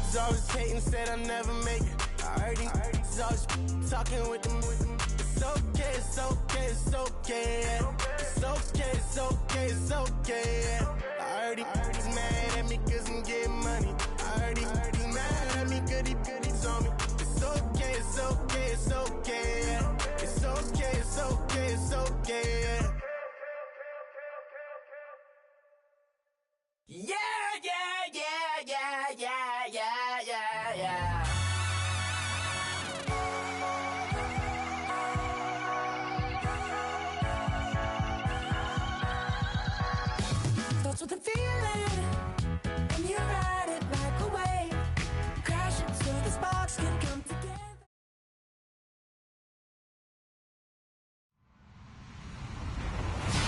Niggas always hating, said I never make it. I heard these always talking with them. It's okay, it's okay, it's okay, yeah. It's okay, it's okay, it's okay, yeah. I heard he's mad at me cause I'm getting money. I heard he's mad at me cause he's on me. It's okay, it's okay, it's okay, yeah. It's okay, it's okay, it's okay, yeah. Yeah, yeah, yeah, yeah, yeah, yeah, yeah, yeah. Starts with a feeling, and you ride it like a wave. Crash it so the sparks can come together.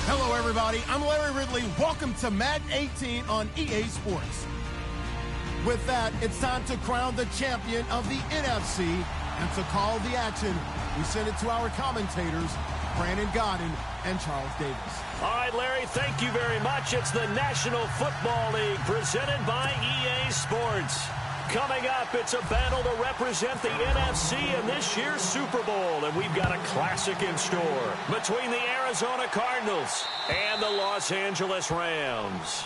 Hello, everybody. I'm Larry Ridley. Welcome to Madden 18 on EA Sports. With that, it's time to crown the champion of the NFC. And to call the action, we send it to our commentators, Brandon Godden and Charles Davis. All right, Larry, thank you very much. It's the National Football League presented by EA Sports. Coming up, it's a battle to represent the NFC in this year's Super Bowl, and we've got a classic in store between the Arizona Cardinals and the Los Angeles Rams.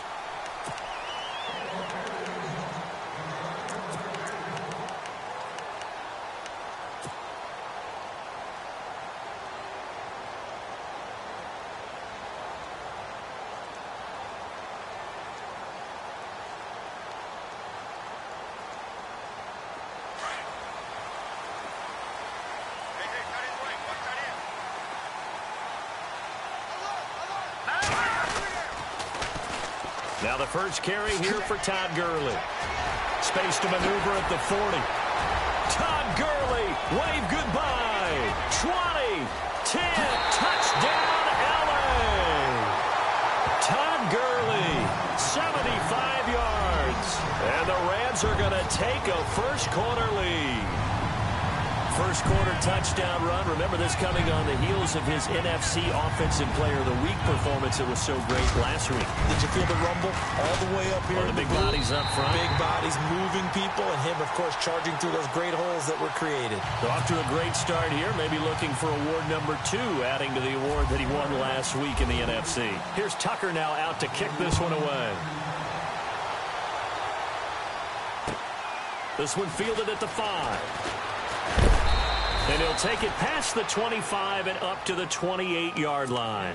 Now the first carry here for Todd Gurley. Space to maneuver at the 40. Todd Gurley, wave goodbye. 20, 10, touchdown LA. Todd Gurley, 75 yards. And the Rams are going to take a first quarter lead. First quarter touchdown run. Remember this coming on the heels of his NFC Offensive Player of the Week performance that was so great last week. Did you feel the rumble all the way up here? The big bodies up front. Big bodies moving people, and him, of course, charging through those great holes that were created. So off to a great start here. Maybe looking for award number 2, adding to the award that he won last week in the NFC. Here's Tucker now out to kick this one away. This one fielded at the 5. And he'll take it past the 25 and up to the 28-yard line.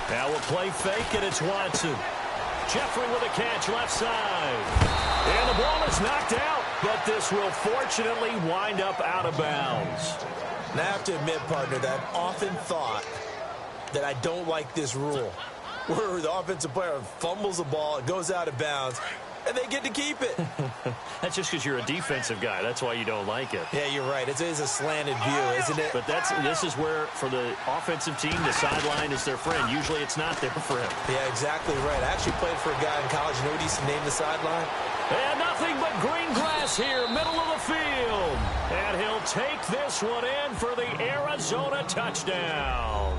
Now we'll play fake, and it's Watson. Jeffrey with a catch left side. And the ball is knocked out, but this will fortunately wind up out of bounds. And I have to admit, partner, that I've often thought that I don't like this rule, where the offensive player fumbles the ball, it goes out of bounds, and they get to keep it. That's just because you're a defensive guy. That's why you don't like it. Yeah, you're right. It is a slanted view, isn't it? But this is where, for the offensive team, the sideline is their friend. Usually it's not there for him. Yeah, exactly right. I actually played for a guy in college. You know what he used to name the sideline? And nothing but green grass here, middle of the field. And he'll take this one in for the Arizona touchdown.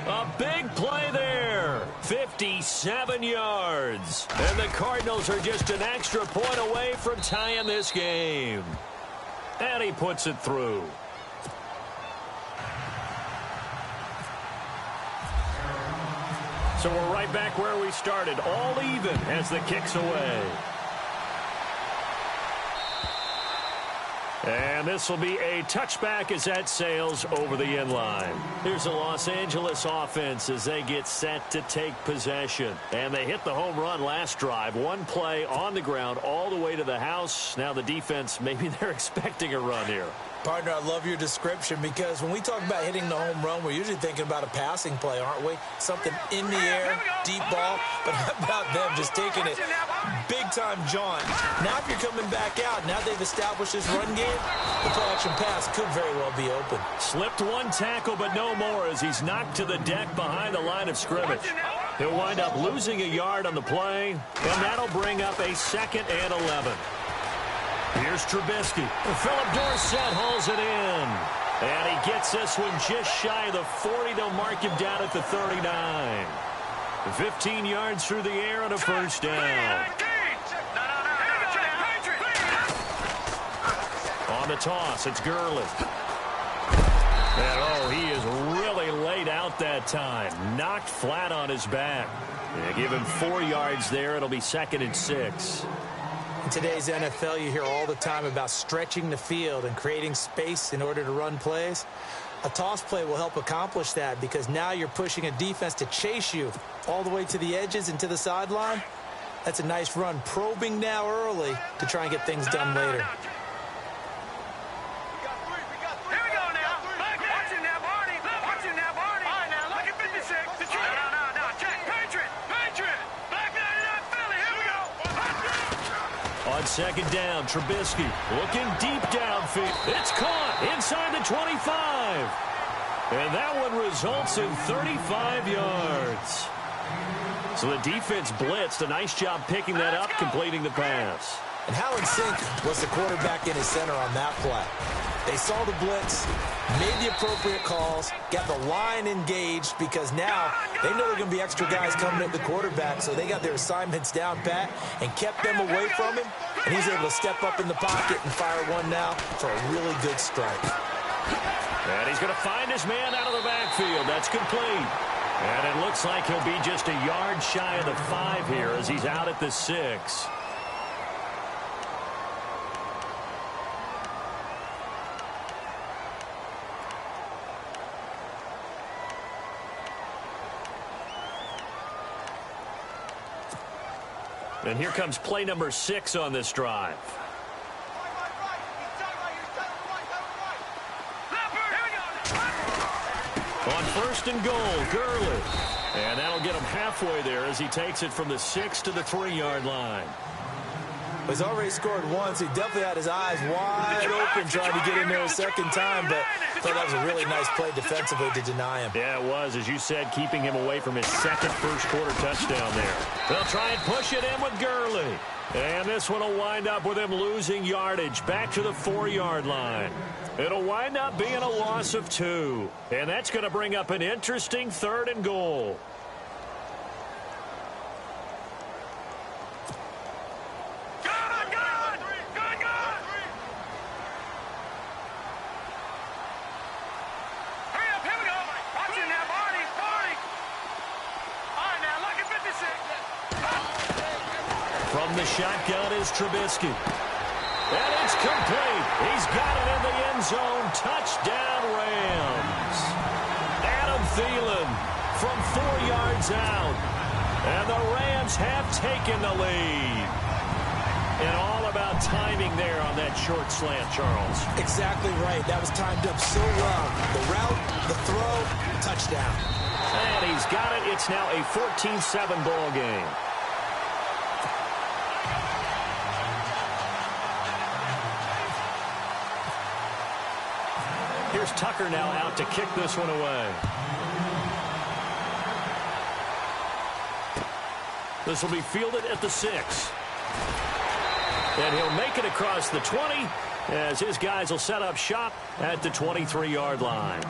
A big play there, 57 yards. And the Cardinals are just an extra point away from tying this game. And he puts it through. So we're right back where we started, all even as the kick's away. And this will be a touchback as that sails over the end line. Here's the Los Angeles offense as they get set to take possession. And they hit the home run last drive. One play on the ground all the way to the house. Now the defense, maybe they're expecting a run here. Partner, I love your description because when we talk about hitting the home run, we're usually thinking about a passing play, aren't we? Something in the air, deep ball. But how about them just taking it big-time jaunt. Now if you're coming back out, now they've established this run game, the play-action pass could very well be open. Slipped one tackle, but no more as he's knocked to the deck behind the line of scrimmage. He'll wind up losing a yard on the play, and that'll bring up a 2nd and 11. Here's Trubisky. Philip Dorsett hauls it in. And he gets this one just shy of the 40. They'll mark him down at the 39. 15 yards through the air on a first down. On the toss, it's Gurley. And, oh, he is really laid out that time. Knocked flat on his back. Yeah, give him 4 yards there. It'll be 2nd and 6. In today's NFL, you hear all the time about stretching the field and creating space in order to run plays. A toss play will help accomplish that because now you're pushing a defense to chase you all the way to the edges and to the sideline. That's a nice run, probing now early to try and get things done later. On 2nd down, Trubisky looking deep downfield. It's caught inside the 25. And that one results in 35 yards. So the defense blitzed. A nice job picking that up, completing the pass. And how in sync was the quarterback in his center on that play? They saw the blitz, made the appropriate calls, got the line engaged because now they know there are going to be extra guys coming at the quarterback, so they got their assignments down pat and kept them away from him, and he's able to step up in the pocket and fire one now for a really good strike. And he's going to find his man out of the backfield. That's complete. And it looks like he'll be just a yard shy of the 5 here as he's out at the 6. And here comes play number 6 on this drive. On 1st and goal, Gurley. And that'll get him halfway there as he takes it from the 6 to the 3-yard line. He's already scored once. He definitely had his eyes wide open trying to get in there a second time, but I thought that was a really nice play defensively to deny him. Yeah, it was, as you said, keeping him away from his 2nd first-quarter touchdown there. They'll try and push it in with Gurley. And this one will wind up with him losing yardage back to the 4-yard line. It'll wind up being a loss of 2. And that's going to bring up an interesting 3rd and goal. From the shotgun is Trubisky. And it's complete. He's got it in the end zone. Touchdown, Rams. Adam Thielen from 4 yards out. And the Rams have taken the lead. And all about timing there on that short slant, Charles. Exactly right. That was timed up so well. The route, the throw, touchdown. And he's got it. It's now a 14-7 ball game. Here's Tucker now out to kick this one away. This will be fielded at the 6. And he'll make it across the 20 as his guys will set up shop at the 23-yard line.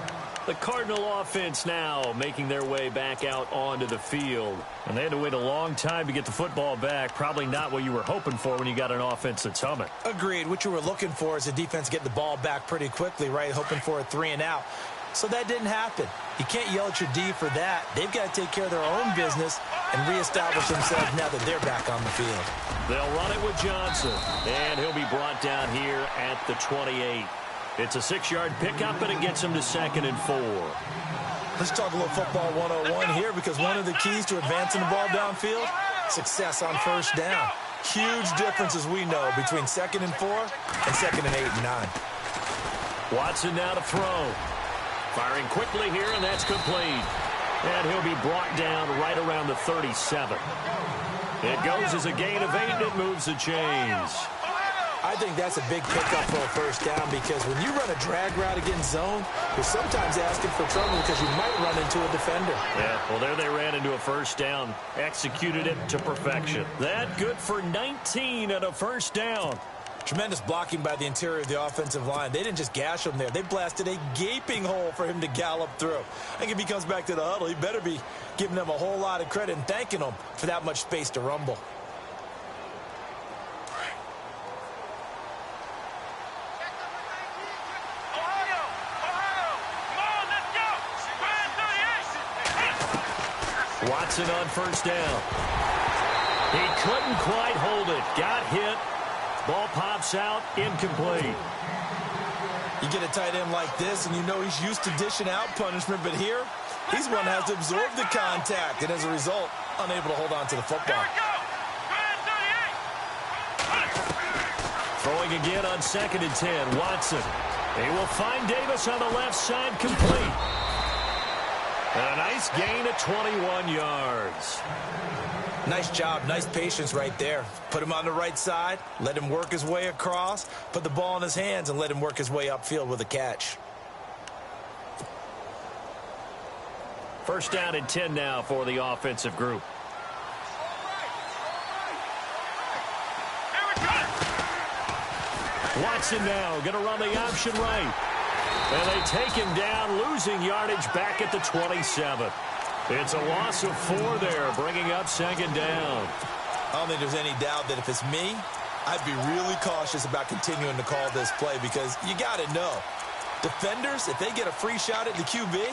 The Cardinal offense now making their way back out onto the field. And they had to wait a long time to get the football back. Probably not what you were hoping for when you got an offense that's humming. Agreed. What you were looking for is the defense get the ball back pretty quickly, right? Hoping for a 3 and out. So that didn't happen. You can't yell at your D for that. They've got to take care of their own business and reestablish themselves now that they're back on the field. They'll run it with Johnson. And he'll be brought down here at the 28. It's a 6-yard pickup, and it gets him to 2nd and 4. Let's talk a little football 101 here, because one of the keys to advancing the ball downfield, success on first down. Huge difference, as we know, between 2nd and 4 and 2nd and 8 and 9. Watson now to throw. Firing quickly here, and that's complete. And he'll be brought down right around the 37. It goes as a gain of 8, and it moves the chains. I think that's a big pickup for a first down because when you run a drag route against zone, you're sometimes asking for trouble because you might run into a defender. Yeah, well, there they ran into a first down. Executed it to perfection. That good for 19 and a first down. Tremendous blocking by the interior of the offensive line. They didn't just gash him there. They blasted a gaping hole for him to gallop through. I think if he comes back to the huddle, he better be giving them a whole lot of credit and thanking them for that much space to rumble. Watson on first down. He couldn't quite hold it. Got hit. Ball pops out. Incomplete. You get a tight end like this, and you know he's used to dishing out punishment, but here, he's one that has to absorb the contact, and as a result, unable to hold on to the football. Throwing again on 2nd and 10. Watson. He will find Davis on the left side, complete. And a nice gain of 21 yards. Nice job, nice patience right there. Put him on the right side, let him work his way across, put the ball in his hands, and let him work his way upfield with a catch. First down and 10 now for the offensive group. Watson now going to run the option right. And they take him down, losing yardage back at the 27. It's a loss of 4 there, bringing up 2nd down. I don't think there's any doubt that if it's me, I'd be really cautious about continuing to call this play because you got to know, defenders, if they get a free shot at the QB,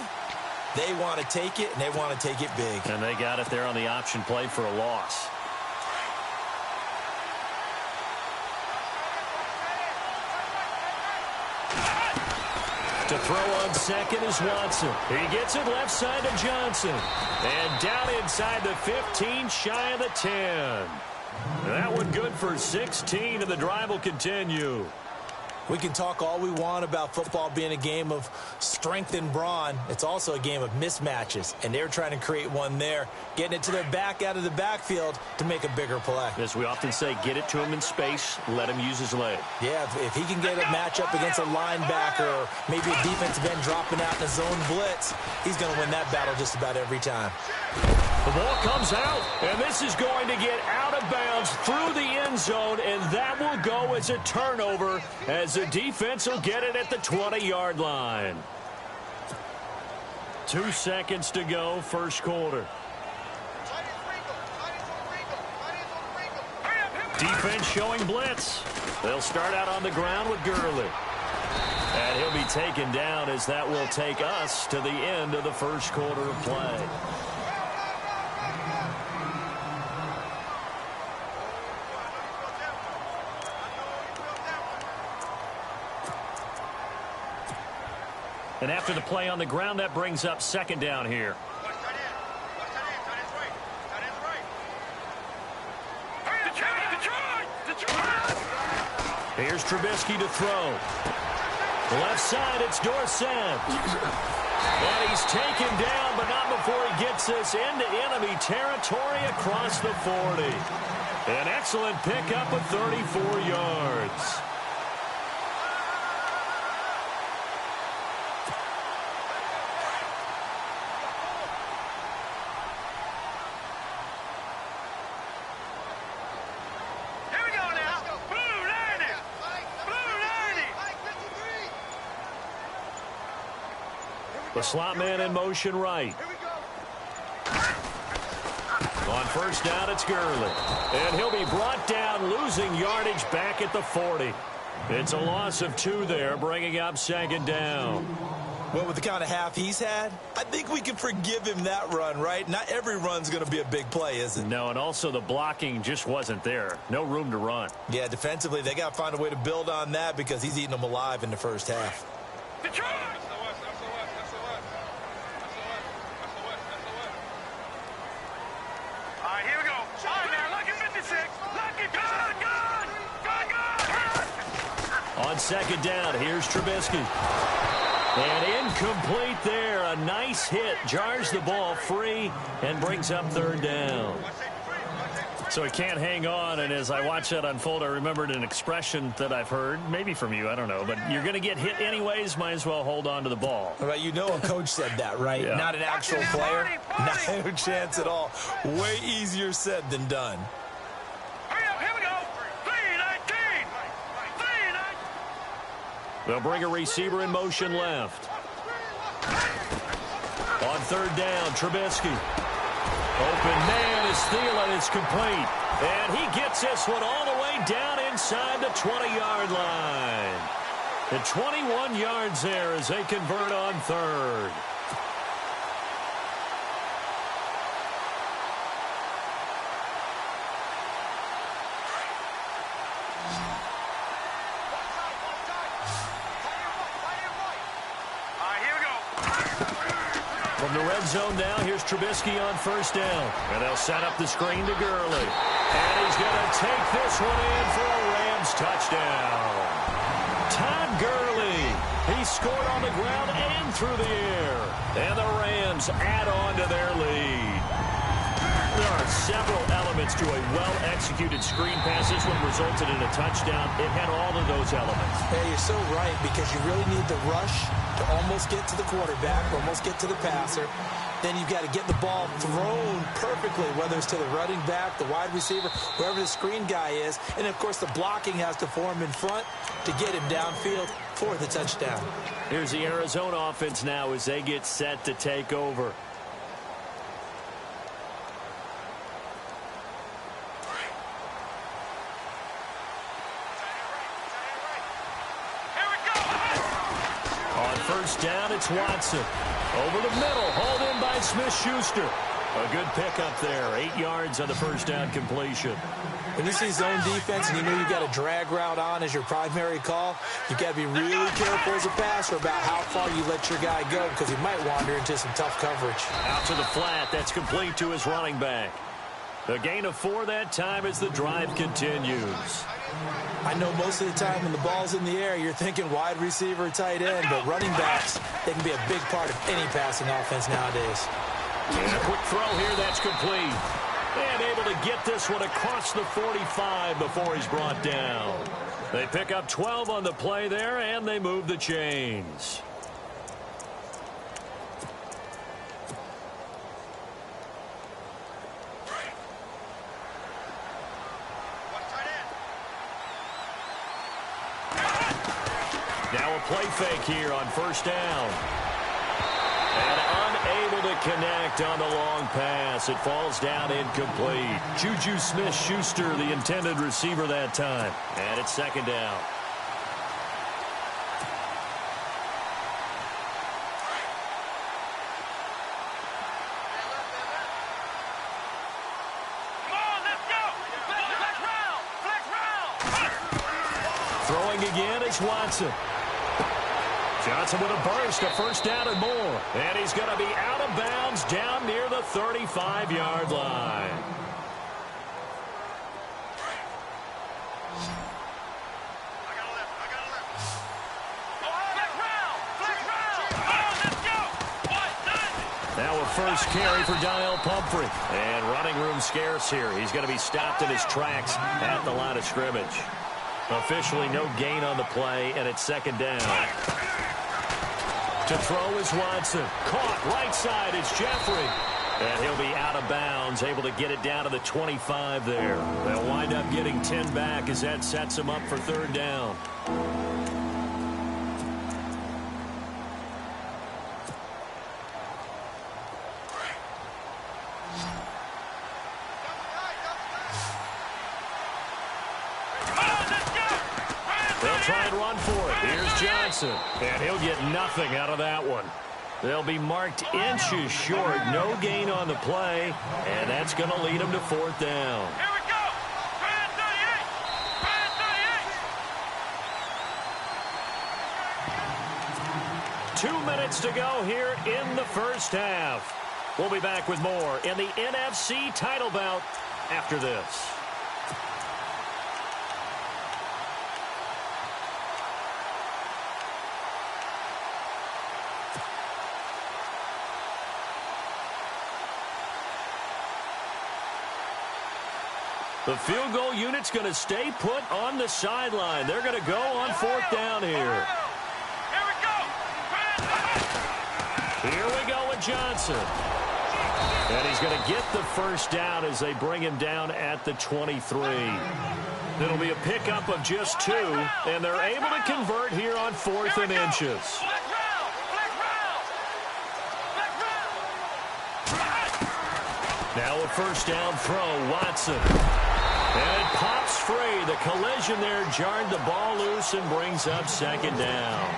they want to take it, and they want to take it big. And they got it there on the option play for a loss. To throw on 2nd is Watson. He gets it left side to Johnson. And down inside the 15, shy of the 10. That one good for 16, and the drive will continue. We can talk all we want about football being a game of strength and brawn. It's also a game of mismatches, and they're trying to create one there, getting it to their back out of the backfield to make a bigger play. As we often say, get it to him in space, let him use his leg. Yeah, if he can get a matchup against a linebacker or maybe a defensive end dropping out in a zone blitz, he's going to win that battle just about every time. The ball comes out, and this is going to get out of bounds through the end zone, and that will go as a turnover as the defense will get it at the 20-yard line. 2 seconds to go, first quarter. Defense showing blitz. They'll start out on the ground with Gurley. And he'll be taken down as that will take us to the end of the first quarter of play. And after the play on the ground, that brings up 2nd down here. Here's Trubisky to throw. Left side, it's Dorsett. And he's taken down, but not before he gets this into enemy territory across the 40. An excellent pickup of 34 yards. The slot man in motion right. On first down, it's Gurley. And he'll be brought down, losing yardage back at the 40. It's a loss of 2 there, bringing up 2nd down. Well, with the kind of half he's had, I think we can forgive him that run, right? Not every run's going to be a big play, is it? No, and also the blocking just wasn't there. No room to run. Yeah, defensively, they got to find a way to build on that because he's eating them alive in the first half. On 2nd down, here's Trubisky. And incomplete there. A nice hit. Jars the ball free and brings up 3rd down. So he can't hang on, and as I watch that unfold, I remembered an expression that I've heard, maybe from you, I don't know, but you're going to get hit anyways, might as well hold on to the ball. Well, you know a coach said that, right? Yeah. Not an actual player. No chance at all. Way easier said than done. Here we go. 3-19. They'll bring a receiver in motion left. On third down, Trubisky. Open man is Thielen. It's complete. And he gets this one all the way down inside the 20-yard line. And 21 yards there as they convert on third. From the red zone now, here's Trubisky on first down. And they'll set up the screen to Gurley. And he's going to take this one in for a Rams touchdown. Todd Gurley. He scored on the ground and through the air. And the Rams add on to their lead. There are several elements to a well-executed screen pass. This one resulted in a touchdown. It had all of those elements. Yeah, you're so right, because you really need the rush to almost get to the quarterback, almost get to the passer. Then you've got to get the ball thrown perfectly, whether it's to the running back, the wide receiver, whoever the screen guy is. And, of course, the blocking has to form in front to get him downfield for the touchdown. Here's the Arizona offense now as they get set to take over. First down, it's Watson. Over the middle, hauled in by Smith-Schuster. A good pickup there. 8 yards on the first down completion. When you see zone defense and you know you've got a drag route on as your primary call, you've got to be really careful as a passer about how far you let your guy go, because he might wander into some tough coverage. Out to the flat. That's complete to his running back. A gain of 4 that time as the drive continues. I know most of the time when the ball's in the air, you're thinking wide receiver, tight end, but running backs, they can be a big part of any passing offense nowadays. And a quick throw here, that's complete. And able to get this one across the 45 before he's brought down. They pick up 12 on the play there, and they move the chains. Now a play fake here on first down. And unable to connect on the long pass. It falls down incomplete. Juju Smith-Schuster, the intended receiver that time. And it's second down. Throwing again, it's Watson. Johnson with a burst, a first down and more. And he's going to be out of bounds down near the 35-yard line. Now a first carry for Daniel Pumphrey. And running room scarce here. He's going to be stopped in his tracks at the line of scrimmage. Officially no gain on the play, and it's second down. To throw is Watson. Caught right side, it's Jeffrey. And he'll be out of bounds, able to get it down to the 25 there. They'll wind up getting 10 back as that sets him up for third down. Try and run for it. Here's Johnson. And he'll get nothing out of that one. They'll be marked inches short. No gain on the play. And that's going to lead them to fourth down. Here we go. 2 minutes to go here in the first half. We'll be back with more in the NFC title bout after this. The field goal unit's going to stay put on the sideline. They're going to go on 4th down here. Here we go with Johnson. And he's going to get the first down as they bring him down at the 23. It'll be a pickup of just 2, and they're able to convert here on 4th and inches. Now a first down throw, Watson. And it pops free. The collision there jarred the ball loose and brings up 2nd down.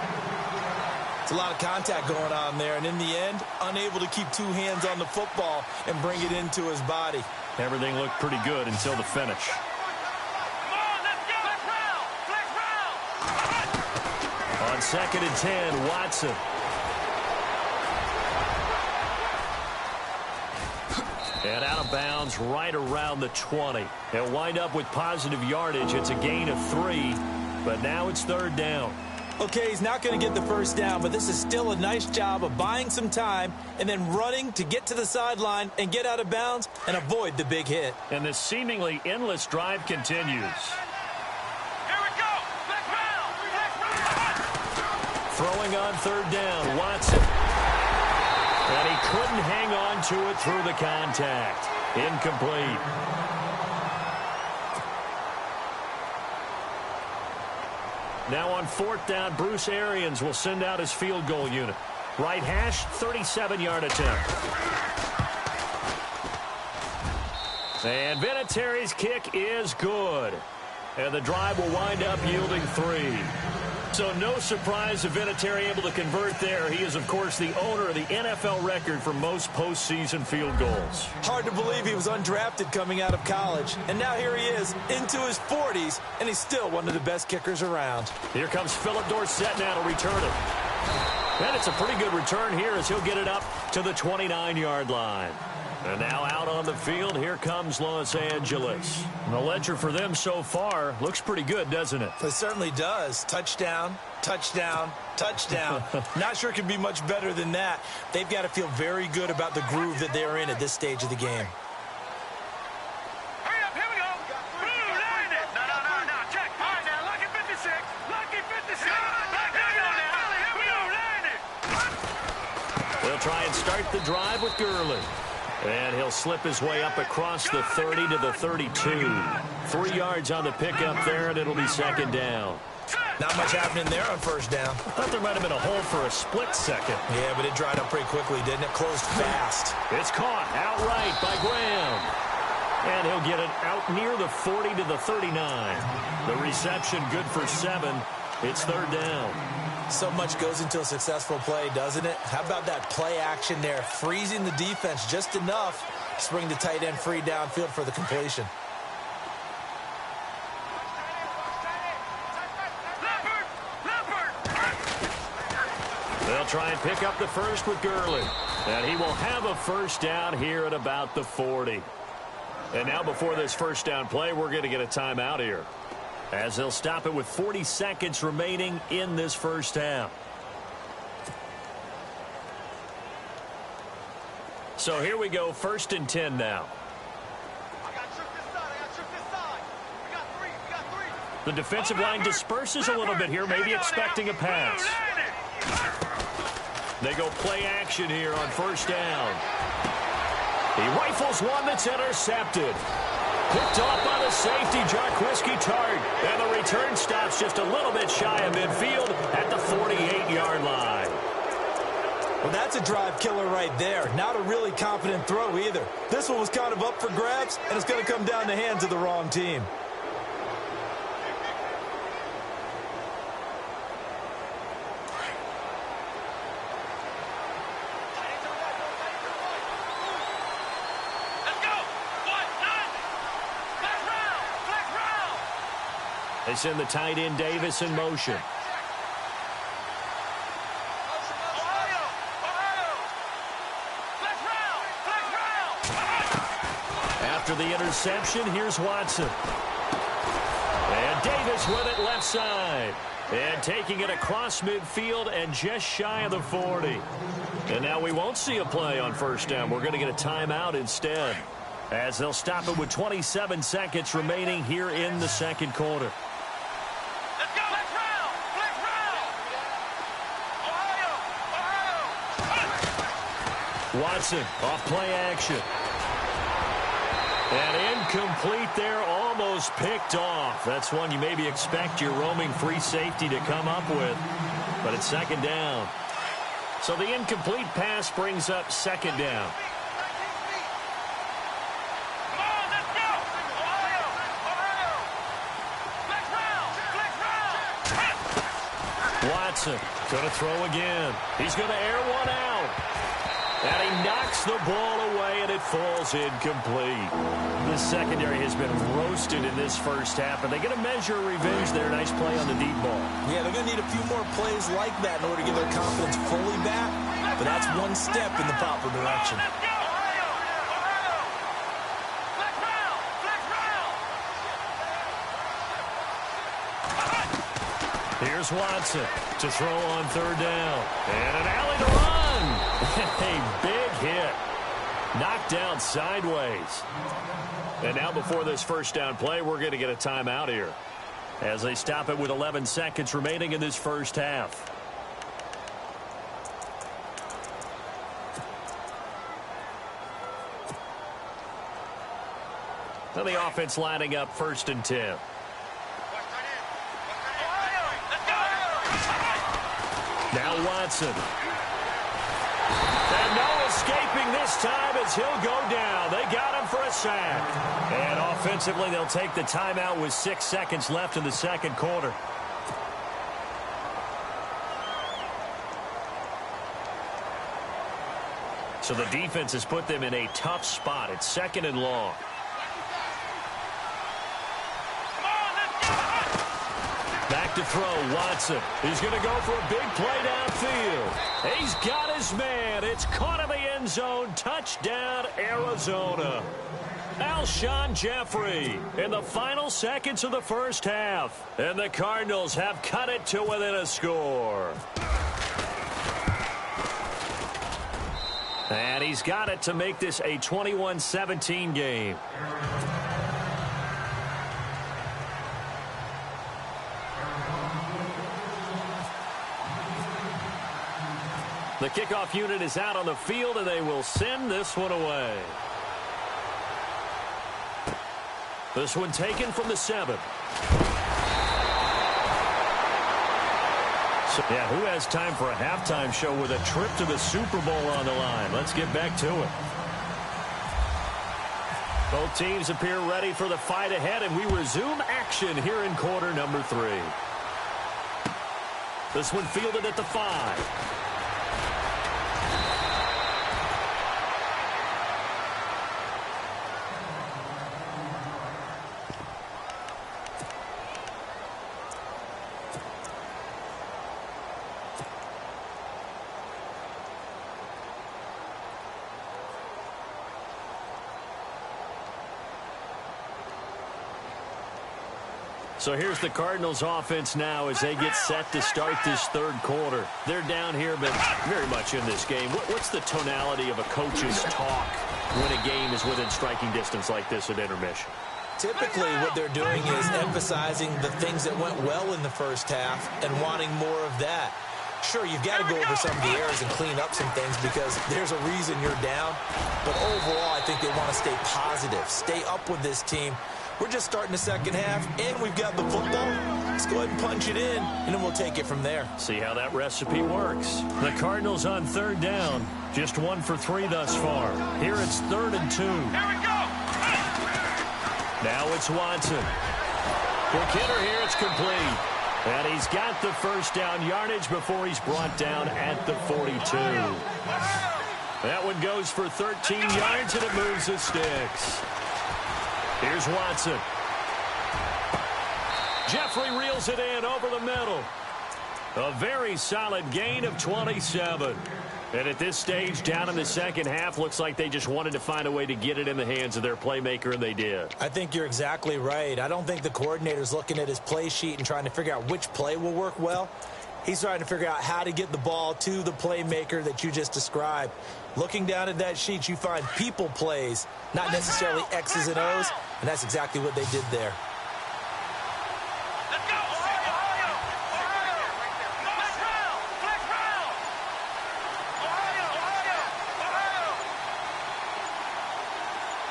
It's a lot of contact going on there, and in the end, unable to keep 2 hands on the football and bring it into his body. Everything looked pretty good until the finish. On 2nd and 10, Watson. And out of bounds right around the 20. They'll wind up with positive yardage. It's a gain of 3, but now it's 3rd down. Okay, he's not going to get the first down, but this is still a nice job of buying some time and then running to get to the sideline and get out of bounds and avoid the big hit. And this seemingly endless drive continues. Throwing on 3rd down, Watson. And he couldn't hang on to it through the contact. Incomplete. Now on 4th down, Bruce Arians will send out his field goal unit. Right hash, 37-yard attempt. And Vinatieri's kick is good. And the drive will wind up yielding 3. So no surprise if Vinatieri able to convert there. He is, of course, the owner of the NFL record for most postseason field goals. Hard to believe he was undrafted coming out of college. And now here he is into his 40s, and he's still one of the best kickers around. Here comes Philip Dorsett now to return it. And it's a pretty good return here as he'll get it up to the 29-yard line. And now out on the field, here comes Los Angeles. And the ledger for them so far looks pretty good, doesn't it? It certainly does. Touchdown, touchdown, touchdown. Not sure it could be much better than that. They've got to feel very good about the groove that they're in at this stage of the game. Hurry up, here we go. Line it. No, check. All right, now, lucky 56. Lucky 56. Here we go, line it. They'll try and start the drive with Gurley. And he'll slip his way up across the 30 to the 32. 3 yards on the pickup there, and it'll be 2nd down. Not much happening there on 1st down. I thought there might have been a hole for a split second. Yeah, but it dried up pretty quickly, didn't it? Closed fast. It's caught outright by Graham. And he'll get it out near the 40 to the 39. The reception good for 7. It's 3rd down. So much goes into a successful play, doesn't it? How about that play action there? Freezing the defense just enough to bring the tight end free downfield for the completion. They'll try and pick up the first with Gurley. And he will have a first down here at about the 40. And now before this first down play, we're going to get a timeout here, as they'll stop it with 40 seconds remaining in this first half. So here we go, 1st and 10 now. The defensive line disperses a little bit here, maybe expecting a pass. They go play action here on 1st down. He rifles one that's intercepted. Picked off by the safety, Jarquiski Tart. And the return stops just a little bit shy of midfield at the 48-yard line. Well, that's a drive killer right there. Not a really confident throw either. This one was kind of up for grabs, and it's going to come down the hands of the wrong team. They send the tight end Davis in motion. After the interception, here's Watson. And Davis with it left side. And taking it across midfield and just shy of the 40. And now we won't see a play on 1st down. We're going to get a timeout instead. as they'll stop it with 27 seconds remaining here in the second quarter. Let's go. Flex round. Flex round. Ohio. Watson off play action. And incomplete there, almost picked off. That's one you maybe expect your roaming free safety to come up with. But it's second down. So the incomplete pass brings up second down. Come on, let's go. Ohio. Flex round. Flex round. Watson going to throw again. He's going to air one out. And he knocks the ball away, and it falls incomplete. This secondary has been roasted in this first half, and they get a measure of revenge there. Nice play on the deep ball. Yeah, they're going to need a few more plays like that in order to get their confidence fully back. But that's one step in the proper direction. Let's go. Ohio. Flex round. Flex round. Here's Watson to throw on third down. And an alley to run. A big hit. Knocked down sideways. And now before this first down play, we're going to get a timeout here as they stop it with 11 seconds remaining in this first half. Now the offense lining up 1st and 10. Now Watson. And no escaping this time as he'll go down. They got him for a sack. And offensively, they'll take the timeout with 6 seconds left in the second quarter. So the defense has put them in a tough spot. It's 2nd and long. Back to throw, Watson. He's going to go for a big play downfield. He's got his man. It's caught in the end zone. Touchdown, Arizona. Alshon Jeffrey in the final seconds of the first half. And the Cardinals have cut it to within a score. And he's got it to make this a 21-17 game. The kickoff unit is out on the field, and they will send this one away. This one taken from the 7. So, yeah, who has time for a halftime show with a trip to the Super Bowl on the line? Let's get back to it. Both teams appear ready for the fight ahead, and we resume action here in quarter number 3. This one fielded at the 5. So here's the Cardinals offense now as they get set to start this third quarter. They're down here, but very much in this game. What's the tonality of a coach's talk when a game is within striking distance like this at intermission? Typically, what they're doing is emphasizing the things that went well in the first half and wanting more of that. Sure, you've got to go over some of the errors and clean up some things because there's a reason you're down. But overall, I think they want to stay positive, stay up with this team. We're just starting the second half, and we've got the football. Let's go ahead and punch it in, and then we'll take it from there. See how that recipe works. The Cardinals on third down. Just 1 for 3 thus far. Here it's 3rd and 2. Here we go. Now it's Watson. Quick hitter here. It's complete. And he's got the first down yardage before he's brought down at the 42. That one goes for 13 yards, and it moves the sticks. Here's Watson. Jeffrey reels it in over the middle. A very solid gain of 27. And at this stage, down in the second half, looks like they just wanted to find a way to get it in the hands of their playmaker, and they did. I think you're exactly right. I don't think the coordinator's looking at his play sheet and trying to figure out which play will work well. He's trying to figure out how to get the ball to the playmaker that you just described. Looking down at that sheet, you find people plays, not necessarily X's and O's, and that's exactly what they did there. Let's go! Ohio! Ohio! Flex round! Flex round! Ohio! Ohio! Ohio!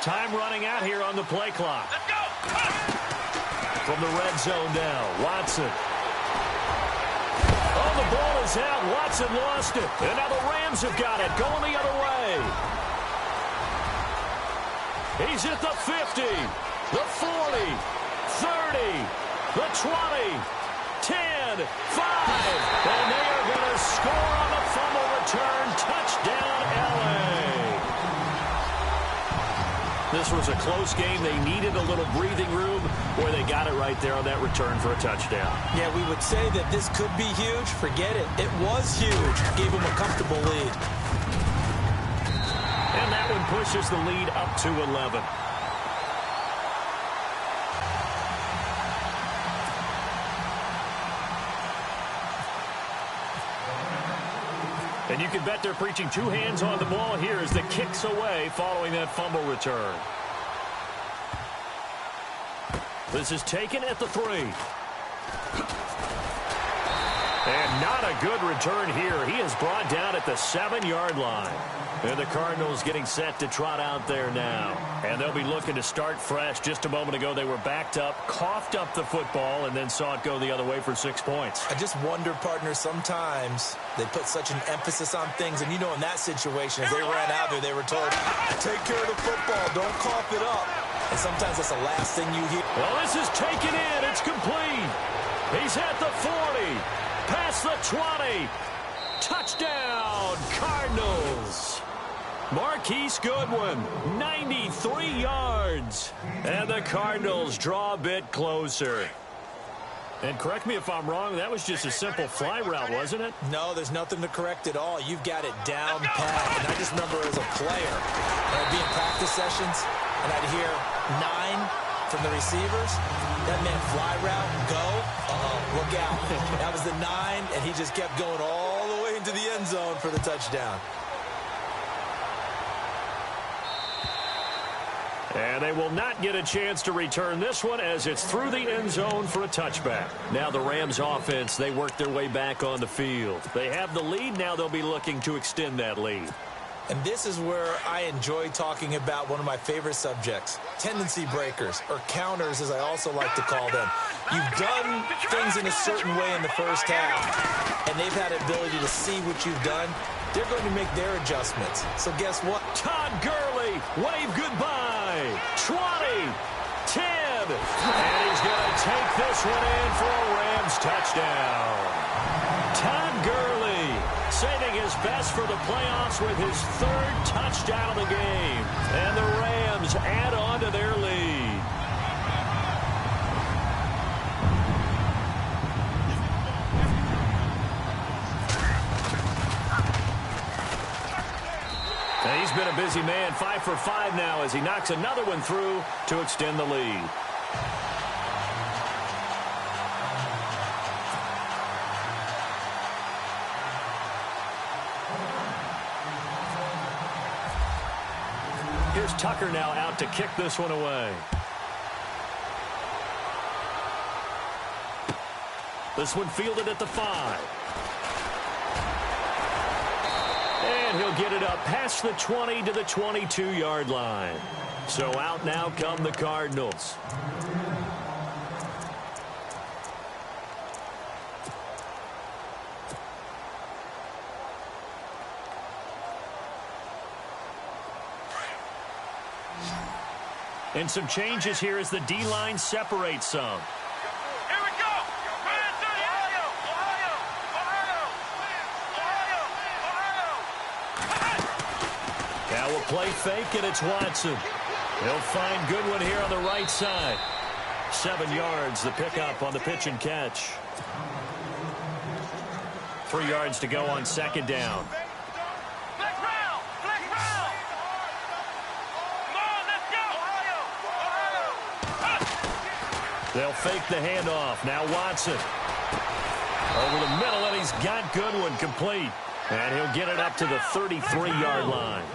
Time running out here on the play clock. Let's go! From the red zone now, Watson. Oh, the ball is out. Watson lost it. And now the Rams have got it, going the other way. He's at the 50, the 40, 30, the 20, 10, 5. And they are going to score on the fumble return. Touchdown, L.A. This was a close game. They needed a little breathing room where they got it right there on that return for a touchdown. Yeah, we would say that this could be huge. Forget it. It was huge. Gave them a comfortable lead. And that one pushes the lead up to 11. And you can bet they're preaching two hands on the ball here as the kick's away following that fumble return. This is taken at the 3. And not a good return here. He is brought down at the 7-yard line. And the Cardinals getting set to trot out there now. And they'll be looking to start fresh. Just a moment ago, they were backed up, coughed up the football, and then saw it go the other way for 6 points. I just wonder, partner, sometimes they put such an emphasis on things. And, you know, in that situation, as they ran out there, they were told, take care of the football, don't cough it up. And sometimes that's the last thing you hear. Well, this is taken in. It's complete. He's at the 40, past the 20. Touchdown, Cardinals. Marquise Goodwin, 93 yards. And the Cardinals draw a bit closer. And correct me if I'm wrong, that was just a simple fly route, wasn't it? No, there's nothing to correct at all. You've got it down pat. And I just remember as a player, I'd be in practice sessions, and I'd hear 9 from the receivers. That meant fly route, go, look out. That was the 9, and he just kept going all the way into the end zone for the touchdown. And they will not get a chance to return this one as it's through the end zone for a touchback. Now the Rams offense, they work their way back on the field. They have the lead. Now they'll be looking to extend that lead. And this is where I enjoy talking about one of my favorite subjects, tendency breakers, or counters as I also like to call them. You've done things in a certain way in the first half, and they've had the ability to see what you've done. They're going to make their adjustments. So guess what? Todd Gurley, wave goodbye. 20, 10, and he's going to take this one in for a Rams touchdown. Todd Gurley saving his best for the playoffs with his 3rd touchdown of the game. And the Rams add on to their lead. And he's been a busy man, 5 for 5 now as he knocks another one through to extend the lead. Here's Tucker now out to kick this one away. This one fielded at the 5. And he'll get it up past the 20 to the 22-yard line. So out now come the Cardinals. And some changes here as the D-line separates some. Here we go! Ohio! Ohio! Ohio! Ohio! Now we'll play fake, and it's Watson. He'll find Goodwin here on the right side. 7 yards, the pickup on the pitch and catch. 3 yards to go on 2nd down. They'll fake the handoff. Now Watson. Over the middle, and he's got Goodwin complete. And he'll get it up to the 33-yard line.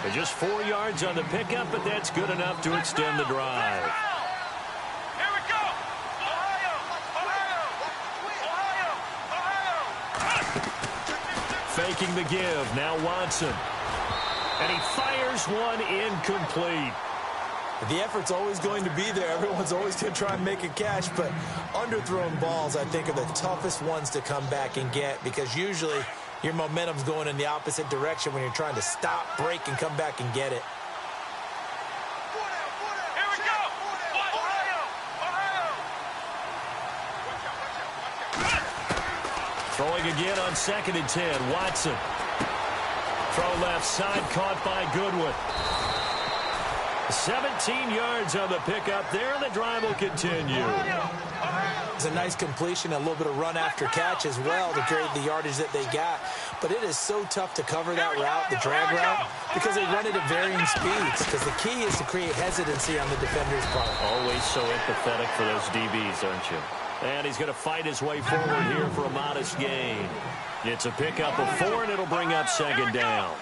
They're just 4 yards on the pickup, but that's good enough to extend the drive. Here we go. Ohio. Faking the give. Now Watson. And he fires one incomplete. The effort's always going to be there. Everyone's always going to try and make a catch, but underthrown balls, I think, are the toughest ones to come back and get because usually your momentum's going in the opposite direction when you're trying to stop, break, and come back and get it. Here we go. Ohio. Throwing again on 2nd and 10. Watson. Throw left side, caught by Goodwin. 17 yards on the pickup there, and the drive will continue. It's a nice completion, a little bit of run after catch as well to create the yardage that they got. But it is so tough to cover that route, the drag route, because they run it at varying speeds. Because the key is to create hesitancy on the defender's part. Always so empathetic for those DBs, aren't you? And he's going to fight his way forward here for a modest gain. It's a pickup of 4, and it'll bring up 2nd down.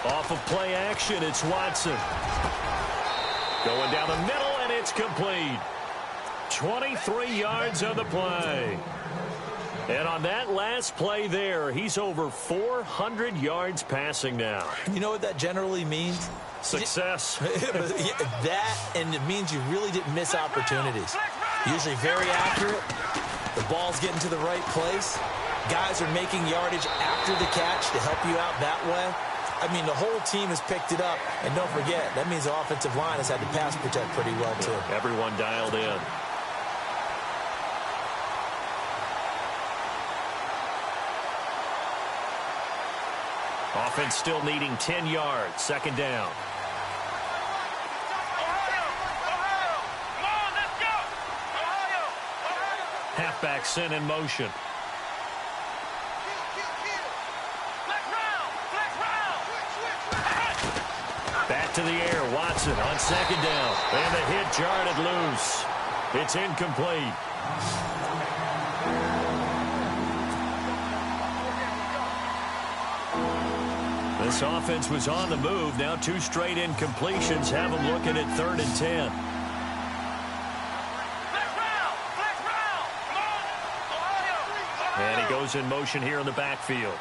Off of play action, it's Watson. Going down the middle, and it's complete. 23 yards on the play. And on that last play there, he's over 400 yards passing now. You know what that generally means? Success. That, and it means you really didn't miss opportunities. Usually very accurate. The ball's getting to the right place. Guys are making yardage after the catch to help you out that way. I mean, the whole team has picked it up. And don't forget, that means the offensive line has had to pass protect pretty well, too. Everyone dialed in. Offense still needing 10 yards. 2nd down. Halfback sent in motion. Back to the air. Watson on 2nd down. And the hit jarred loose. It's incomplete. This offense was on the move. Now 2 straight incompletions have them looking at 3rd and 10. And he goes in motion here in the backfield.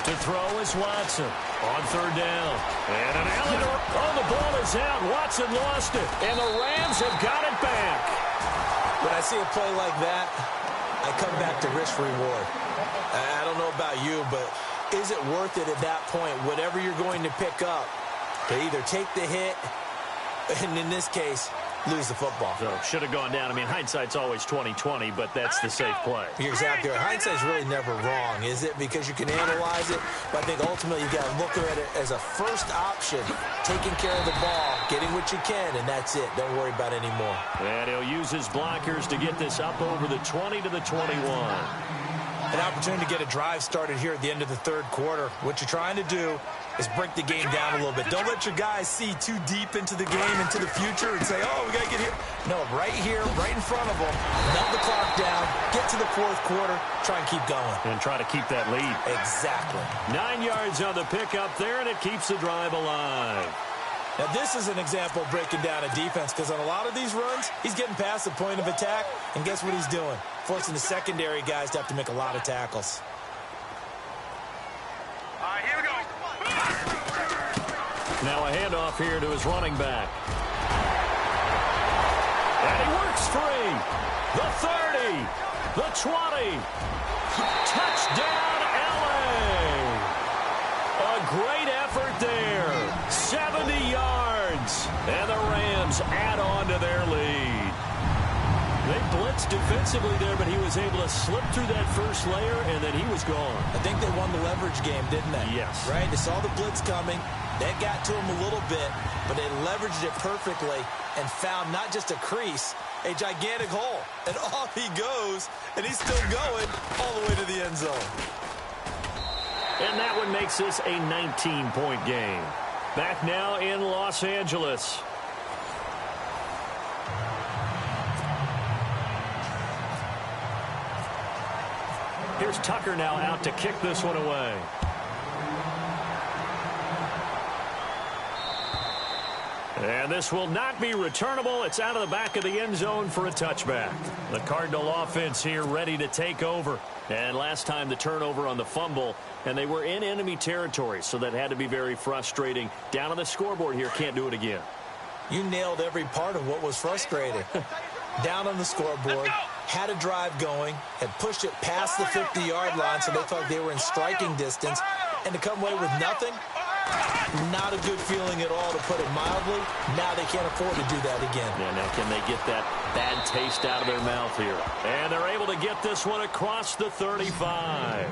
To throw is Watson on 3rd down. And an alley. Oh, the ball is out. Watson lost it. And the Rams have got it back. When I see a play like that, I come back to risk reward. I don't know about you, but is it worth it at that point, whatever you're going to pick up, to either take the hit, and in this case, lose the football? So should have gone down. I mean, hindsight's always 20/20, but that's the safe play. You're exactly right. Hindsight's really never wrong, is it? Because you can analyze it, but I think ultimately you got to look at it as a first option, taking care of the ball, getting what you can, and that's it. Don't worry about it anymore. And he'll use his blockers to get this up over the 20 to the 21. An opportunity to get a drive started here at the end of the 3rd quarter. What you're trying to do is break the game down a little bit. Don't let your guys see too deep into the game, into the future, and say, oh, we got to get here. No, right here, right in front of them. Melt the clock down, get to the 4th quarter, try and keep going. And try to keep that lead. Exactly. 9 yards on the pickup there, and it keeps the drive alive. Now, this is an example of breaking down a defense, because on a lot of these runs, he's getting past the point of attack, and guess what he's doing? Forcing the secondary guys to have to make a lot of tackles. All right, here we go. Now a handoff here to his running back. And he works free. The 30, the 20. Touchdown, LA. A great effort there. 70 yards. And the Rams add on to their lead. They blitzed defensively there, but he was able to slip through that first layer, and then he was gone. I think they won the leverage game, didn't they? Yes. Right? They saw the blitz coming. That got to him a little bit, but they leveraged it perfectly and found not just a crease, a gigantic hole. And off he goes, and he's still going all the way to the end zone. And that one makes this a 19-point game. Back now in Los Angeles. Here's Tucker now out to kick this one away. And this will not be returnable. It's out of the back of the end zone for a touchback. The Cardinal offense here ready to take over. And last time the turnover on the fumble, and they were in enemy territory, so that had to be very frustrating. Down on the scoreboard here, can't do it again. You nailed every part of what was frustrating. Down on the scoreboard, had a drive going, had pushed it past the 50-yard line, so they thought they were in striking distance, and to come away with nothing, not a good feeling at all, to put it mildly. Now they can't afford to do that again. Yeah, now can they get that bad taste out of their mouth here? And they're able to get this one across the 35.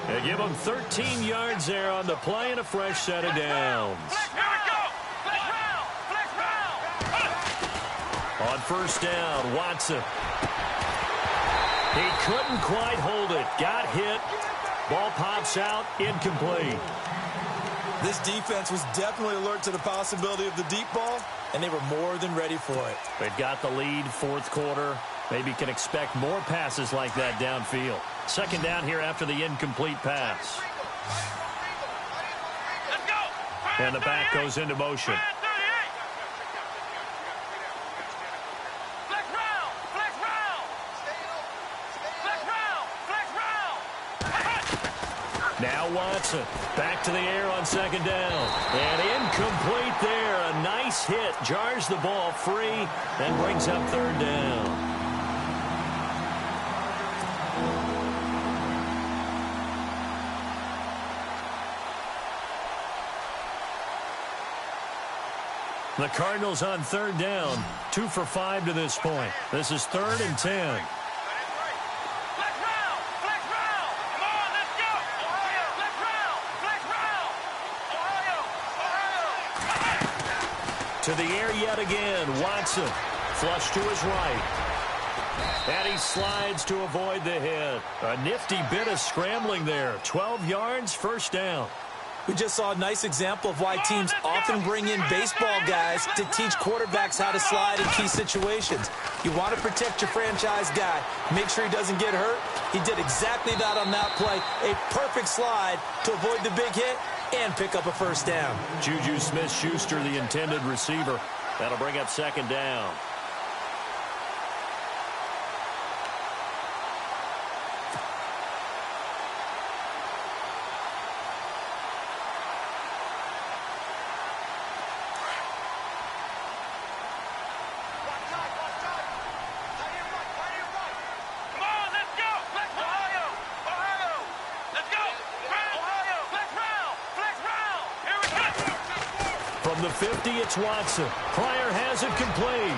They give them 13 yards there on the play and a fresh set of downs. On first down, Watson. He couldn't quite hold it. Got hit. Ball pops out. Incomplete. This defense was definitely alert to the possibility of the deep ball, and they were more than ready for it. They've got the lead, fourth quarter. Maybe can expect more passes like that downfield. Second down here after the incomplete pass. And the back goes into motion. Now Watson back to the air on second down. And incomplete there. A nice hit. Jars the ball free and brings up third down. The Cardinals on third down. 2 for 5 to this point. This is 3rd and 10. To the air yet again. Watson flush to his right. And he slides to avoid the hit. A nifty bit of scrambling there. 12 yards, first down. We just saw a nice example of why teams often bring in baseball guys to teach quarterbacks how to slide in key situations. You want to protect your franchise guy. Make sure he doesn't get hurt. He did exactly that on that play. A perfect slide to avoid the big hit and pick up a first down. Juju Smith-Schuster, the intended receiver. That'll bring up second down. From the 50, it's Watson. Pryor has it complete.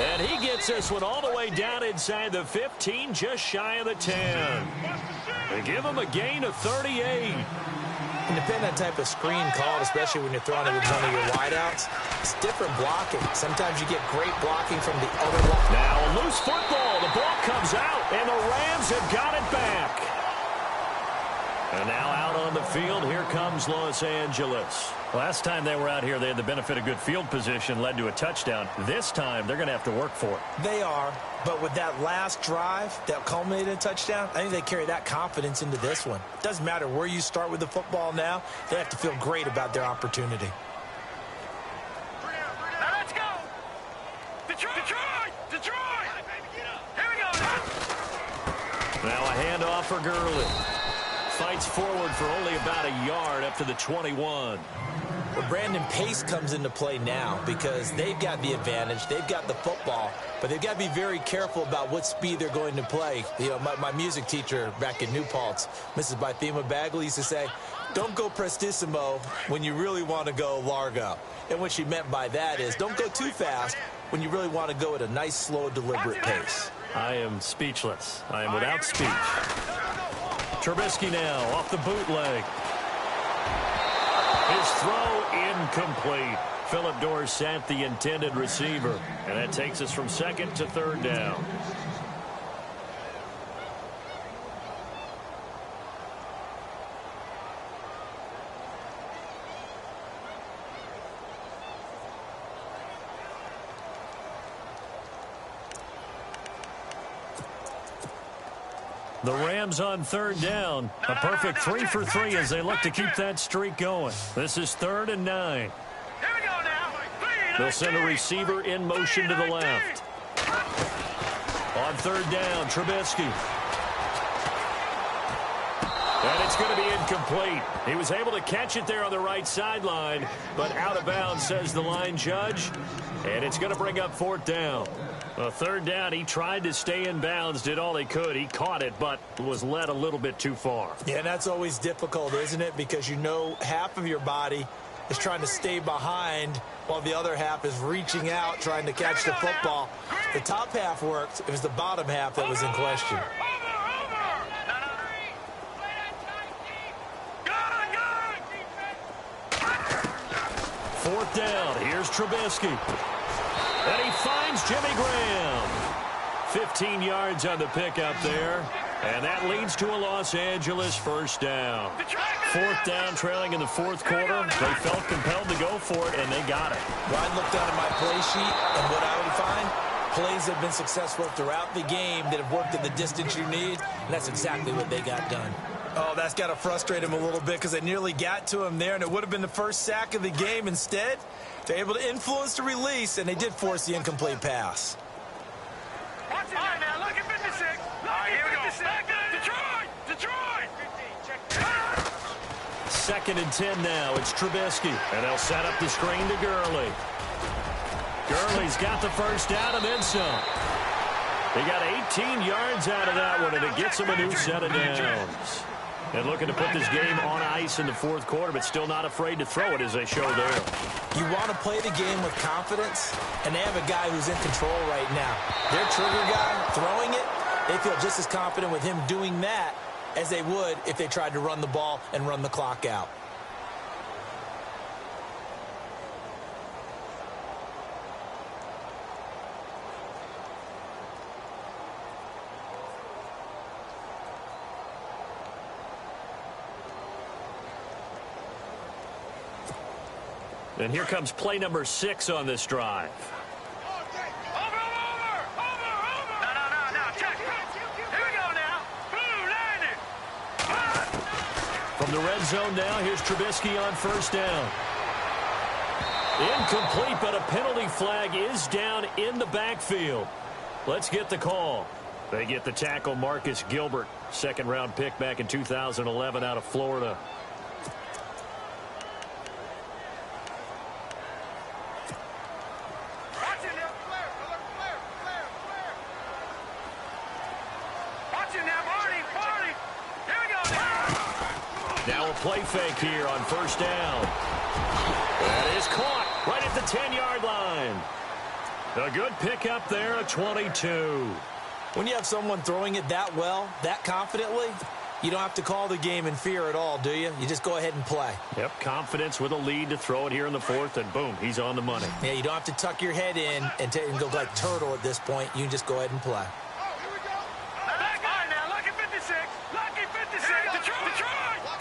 And he gets this one all the way down inside the 15, just shy of the 10. They give him a gain of 38. And depending on the type of screen called, especially when you're throwing it with one of your wideouts, it's different blocking. Sometimes you get great blocking from the other line. Now a loose football. The ball comes out, and the Rams have got it back. And now out on the field, here comes Los Angeles. Last time they were out here, they had the benefit of good field position, led to a touchdown. This time, they're going to have to work for it. They are, but with that last drive that culminated in a touchdown, I think they carry that confidence into this one. It doesn't matter where you start with the football now. They have to feel great about their opportunity. Now let's go! Detroit! Here we go! Now a handoff for Gurley. Fights forward for only about a yard up to the 21. Well, Brandon, pace comes into play now because they've got the advantage. They've got the football, but they've got to be very careful about what speed they're going to play. You know, my music teacher back in New Paltz, Mrs. Bythema Bagley, used to say, don't go prestissimo when you really want to go largo. And what she meant by that is don't go too fast when you really want to go at a nice, slow, deliberate pace. I am speechless. I am without speech. Trubisky now off the bootleg. His throw incomplete. Philip Dorsett, the intended receiver. And that takes us from second to third down. The Rams on third down. A perfect 3 for 3 as they look to keep that streak going. This is 3rd and 9. Here we go now. They'll send a receiver in motion to the left. On third down, Trubisky. And it's going to be incomplete. He was able to catch it there on the right sideline, but out of bounds, says the line judge. And it's going to bring up 4th down. A 3rd down, he tried to stay in bounds, did all he could. He caught it, but was led a little bit too far. Yeah, and that's always difficult, isn't it? Because you know half of your body is trying to stay behind while the other half is reaching out, trying to catch the football. The top half worked. It was the bottom half that was in question. Fourth down. Here's Trubisky. And he finds Jimmy Graham. 15 yards on the pickup there. And that leads to a Los Angeles 1st down. 4th down, trailing in the 4th quarter. They felt compelled to go for it, and they got it. Well, I looked down at my play sheet, and what I would find, plays have been successful throughout the game that have worked in the distance you need, and that's exactly what they got done. Oh, that's got to frustrate him a little bit because they nearly got to him there, and it would have been the first sack of the game. Instead, they're able to influence the release, and they did force the incomplete pass. Watch it now. Look at 56. All right, here we go. Detroit. 2nd and 10 now. It's Trubisky. And they'll set up the screen to Gurley. Gurley's got the 1st down and then some. He got 18 yards out of that one, and it gets him a new set of downs. And looking to put this game on ice in the 4th quarter, but still not afraid to throw it as they show there. You want to play the game with confidence, and they have a guy who's in control right now. Their trigger guy throwing it, they feel just as confident with him doing that as they would if they tried to run the ball and run the clock out. And here comes play number 6 on this drive. Over. No. Check. Here we go now. Blue, land it. From the red zone now, here's Trubisky on 1st down. Incomplete, but a penalty flag is down in the backfield. Let's get the call. They get the tackle, Marcus Gilbert, 2nd-round pick back in 2011 out of Florida. Now a play fake here on 1st down. That is caught right at the 10-yard line. A good pickup there, a 22. When you have someone throwing it that well, that confidently, you don't have to call the game in fear at all, do you? You just go ahead and play. Yep, confidence with a lead to throw it here in the 4th, and boom, he's on the money. Yeah, you don't have to tuck your head in and go like turtle at this point. You can just go ahead and play.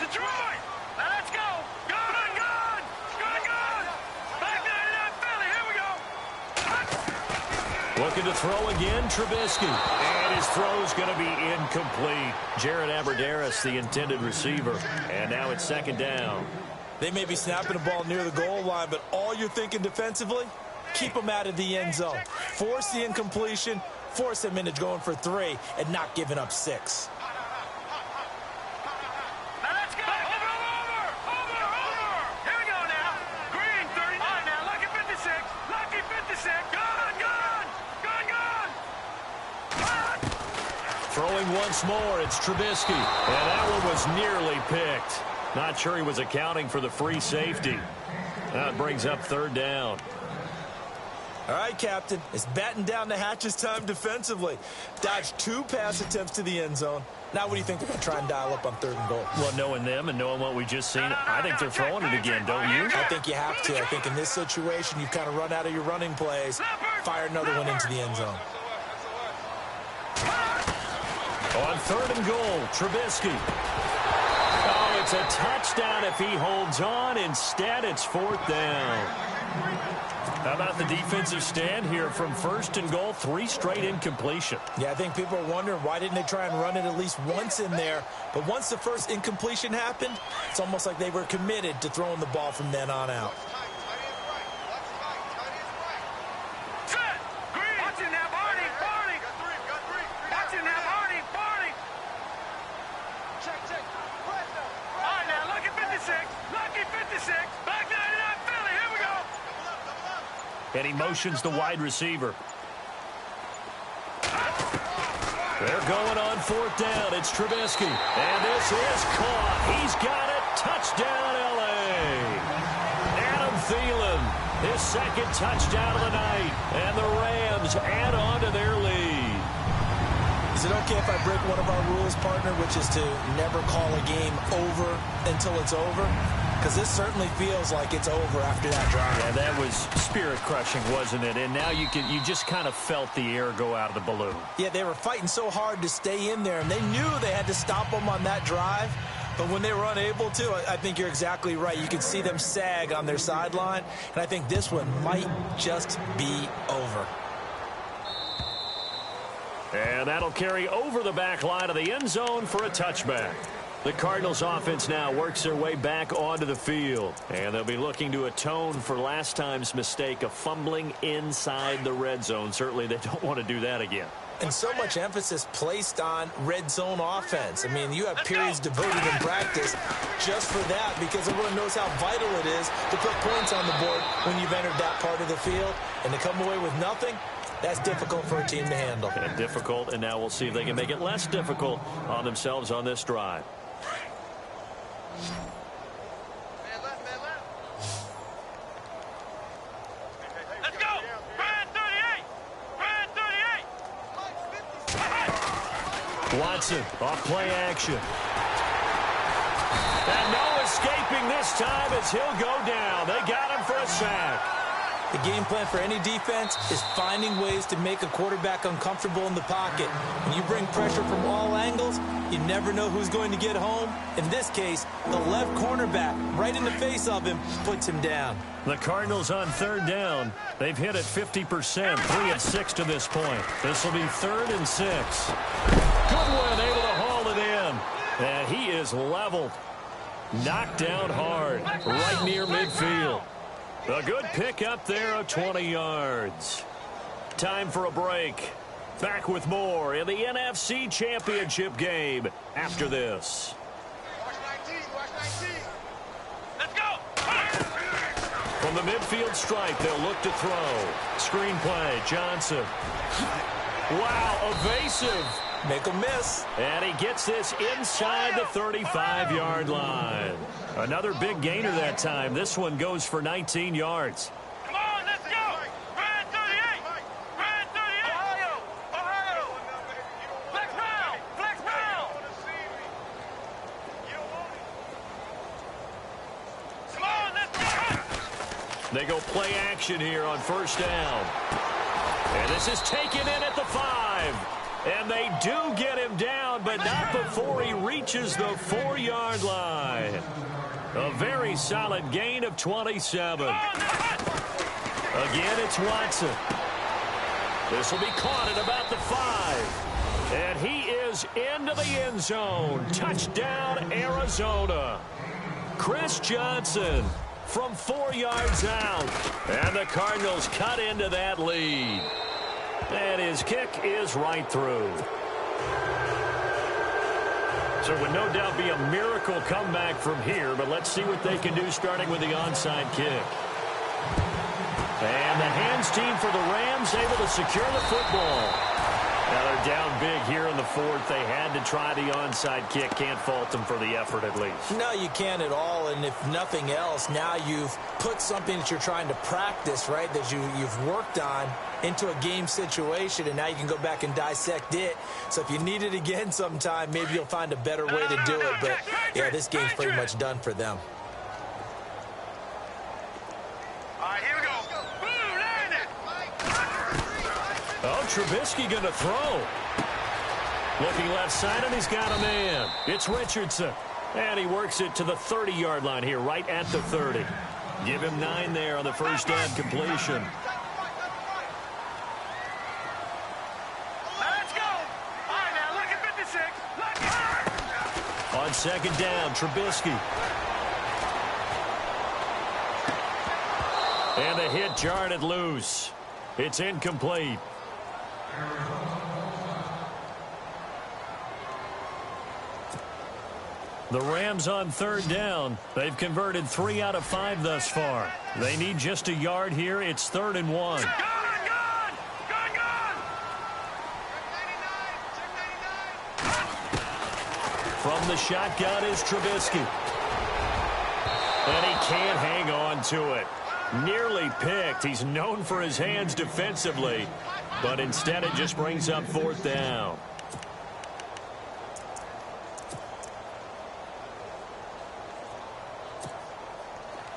Detroit. Now let's go. Gun. Back 99 Philly. Here we go. Looking to throw again, Trubisky. And his throw's going to be incomplete. Jared Abbrederis, the intended receiver. And now it's 2nd down. They may be snapping the ball near the goal line, but all you're thinking defensively, keep them out of the end zone. Force the incompletion, force them into going for 3, and not giving up 6. Throwing once more, it's Trubisky. And that one was nearly picked. Not sure he was accounting for the free safety. That brings up 3rd down. All right, Captain. It's batten down the hatches time defensively. Dodged 2 pass attempts to the end zone. Now what do you think they're going to try and dial up on 3rd and goal? Well, knowing them and knowing what we just seen, I think they're throwing it again, don't you? I think you have to. I think in this situation, you've kind of run out of your running plays. Fire another one into the end zone. On 3rd and goal, Trubisky. Oh, it's a touchdown if he holds on. Instead, it's 4th down. How about the defensive stand here from 1st and goal, 3 straight incompletion? Yeah, I think people are wondering why didn't they try and run it at least once in there. But once the first incompletion happened, it's almost like they were committed to throwing the ball from then on out. And he motions the wide receiver. They're going on 4th down. It's Trubisky. And this is caught. He's got it. Touchdown, L.A. Adam Thielen, his 2nd touchdown of the night. And the Rams add on to their lead. Is it okay if I break one of our rules, partner, which is to never call a game over until it's over? Because this certainly feels like it's over after that drive. Yeah, that was spirit-crushing, wasn't it? And now you just kind of felt the air go out of the balloon. Yeah, they were fighting so hard to stay in there, and they knew they had to stop them on that drive. But when they were unable to, I think you're exactly right. You could see them sag on their sideline, and I think this one might just be over. And that'll carry over the back line of the end zone for a touchback. The Cardinals offense now works their way back onto the field. And they'll be looking to atone for last time's mistake of fumbling inside the red zone. Certainly they don't want to do that again. And so much emphasis placed on red zone offense. I mean, you have periods devoted in practice just for that because everyone knows how vital it is to put points on the board when you've entered that part of the field. And to come away with nothing, that's difficult for a team to handle. And difficult, and now we'll see if they can make it less difficult on themselves on this drive. Let's go! Brand 38! Brand 38! Watson off play action. And no escaping this time as he'll go down. They got him for a sack. The game plan for any defense is finding ways to make a quarterback uncomfortable in the pocket. When you bring pressure from all angles, you never know who's going to get home. In this case, the left cornerback, right in the face of him, puts him down. The Cardinals on 3rd down. They've hit it 50%, 3 of 6 to this point. This will be 3rd and 6. Goodwin able to haul it in. And he is leveled. Knocked down hard, right near midfield. A good pick up there of 20 yards. Time for a break. Back with more in the NFC Championship game after this. Let's go! From the midfield stripe, they'll look to throw. Screen play, Johnson. Wow, evasive. Make a miss. And he gets this inside the 35-yard line. Another big gainer that time. This one goes for 19 yards. Come on, let's go! Brand 38! Brand 38! Ohio! Ohio! Flex pound! Flex pound! Come on, let's go! They go play action here on 1st down. And this is taken in at the 5. And they do get him down, but not before he reaches the 4-yard line. A very solid gain of 27. Again, it's Watson. This will be caught at about the 5. And he is into the end zone. Touchdown, Arizona. Chris Johnson from 4 yards out. And the Cardinals cut into that lead. And his kick is right through. So it would no doubt be a miracle comeback from here, but let's see what they can do starting with the onside kick. And the hands team for the Rams able to secure the football. Now they're down big here in the 4th. They had to try the onside kick. Can't fault them for the effort at least. No, you can't at all. And if nothing else, now you've put something that you're trying to practice, right, that you've worked on into a game situation, and now you can go back and dissect it. So if you need it again sometime, maybe you'll find a better way to do it. But, yeah, this game's pretty much done for them. All right, here we go. Boom, land it. Oh, Trubisky going to throw. Looking left side, and he's got a man. It's Richardson. And he works it to the 30-yard line here, right at the 30. Give him 9 there on the first down completion. Let's go. All right, now, look at 56. Look. On second down, Trubisky. And the hit jarred it loose. It's incomplete. The Rams on third down. They've converted 3 out of 5 thus far. They need just a yard here. It's 3rd and 1. Gone. From the shotgun is Trubisky. And he can't hang on to it. Nearly picked. He's known for his hands defensively, but instead it just brings up 4th down.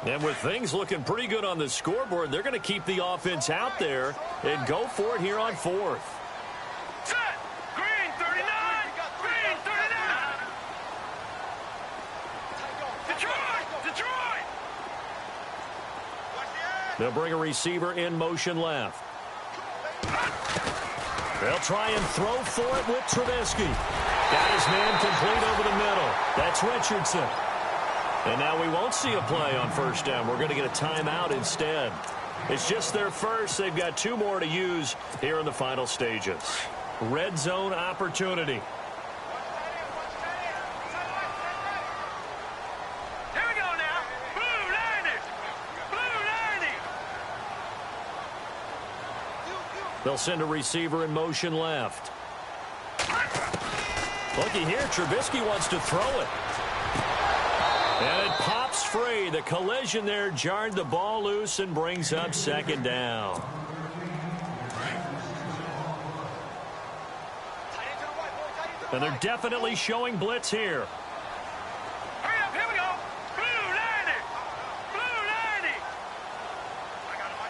And with things looking pretty good on the scoreboard, they're going to keep the offense out there and go for it here on 4th. Set. Green 39. Green 39. Detroit. They'll bring a receiver in motion left. They'll try and throw for it with Trubisky. Got his man complete over the middle. That's Richardson. And now we won't see a play on first down. We're going to get a timeout instead. It's just their first. They've got 2 more to use here in the final stages. Red zone opportunity. Here we go now. Blue 90. Blue 90. They'll send a receiver in motion left. Looky here, Trubisky wants to throw it. And it pops free. The collision there jarred the ball loose and brings up 2nd down. And they're definitely showing blitz here. Hurry up, here we go. Blue 90. Blue 90. I got him.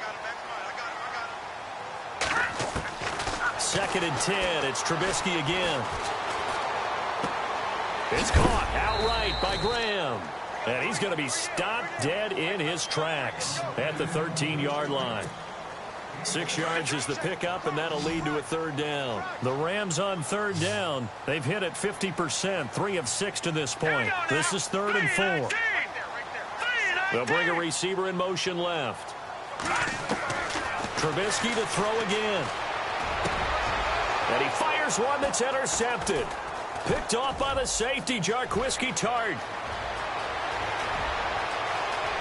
2nd and 10. It's Trubisky again. It's caught outright by Graham. And he's going to be stopped dead in his tracks at the 13-yard line. 6 yards is the pickup, and that'll lead to a 3rd down. The Rams on 3rd down. They've hit it 50%, 3 of 6 to this point. This is 3rd and 4. They'll bring a receiver in motion left. Trubisky to throw again. And he fires one that's intercepted. Picked off by the safety, Jarquiski Tart.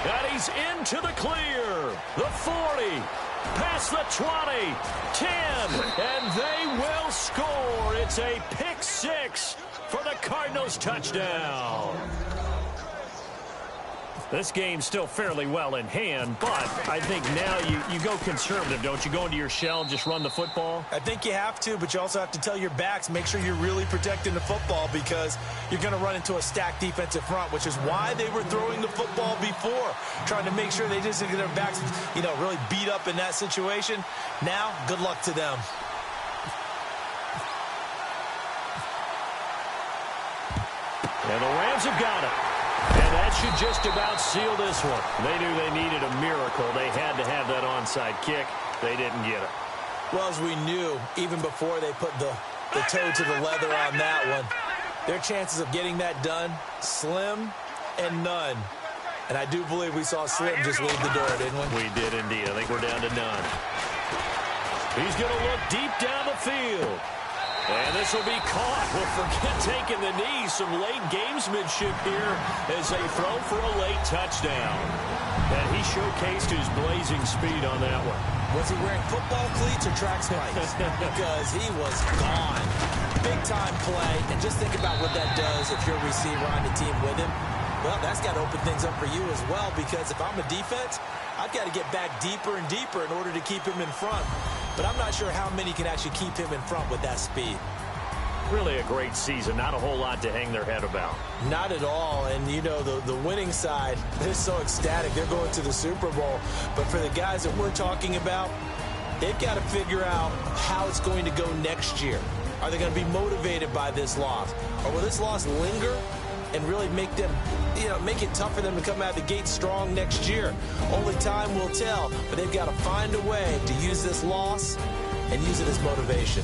And he's into the clear. The 40, past the 20, 10, and they will score. It's a pick 6 for the Cardinals touchdown. This game's still fairly well in hand, but I think now you go conservative, don't you? Go into your shell and just run the football? I think you have to, but you also have to tell your backs, make sure you're really protecting the football because you're going to run into a stacked defensive front, which is why they were throwing the football before, trying to make sure they just get their backs, really beat up in that situation. Now, good luck to them. And the Rams have got it. And that should just about seal this one. They knew they needed a miracle. They had to have that onside kick. They didn't get it. Well, as we knew, even before they put the toe to the leather on that one, their chances of getting that done, slim and none. And I do believe we saw Slim just leave the door, didn't we? We did indeed. I think we're down to none. He's going to look deep down the field. And this will be caught. We'll forget taking the knee. Some late gamesmanship here as they throw for a late touchdown. And he showcased his blazing speed on that one. Was he wearing football cleats or track spikes? Because he was gone. Big-time play. And just think about what that does if you're a receiver on the team with him. Well, that's got to open things up for you as well, because if I'm a defense, I've got to get back deeper and deeper in order to keep him in front. But I'm not sure how many can actually keep him in front with that speed. Really a great season. Not a whole lot to hang their head about. Not at all. And, the winning side, they're so ecstatic. They're going to the Super Bowl. But for the guys that we're talking about, they've got to figure out how it's going to go next year. Are they going to be motivated by this loss? Or will this loss linger and really make them, make it tough for them to come out of the gate strong next year. Only time will tell, but they've got to find a way to use this loss and use it as motivation.